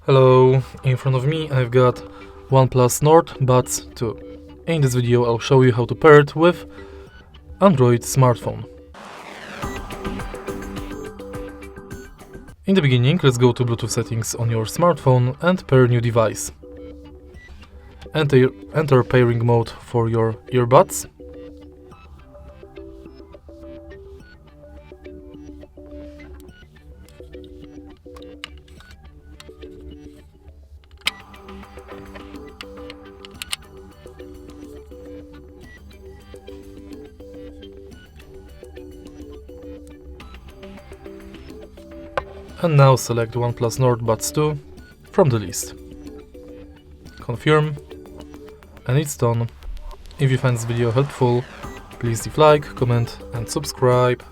Hello, in front of me I've got OnePlus Nord Buds 2. In this video I'll show you how to pair it with Android smartphone. In the beginning, let's go to Bluetooth settings on your smartphone and pair new device. Enter pairing mode for your earbuds. And now select OnePlus Nord Buds 2 from the list. Confirm, and it's done. If you find this video helpful, please leave like, comment and subscribe.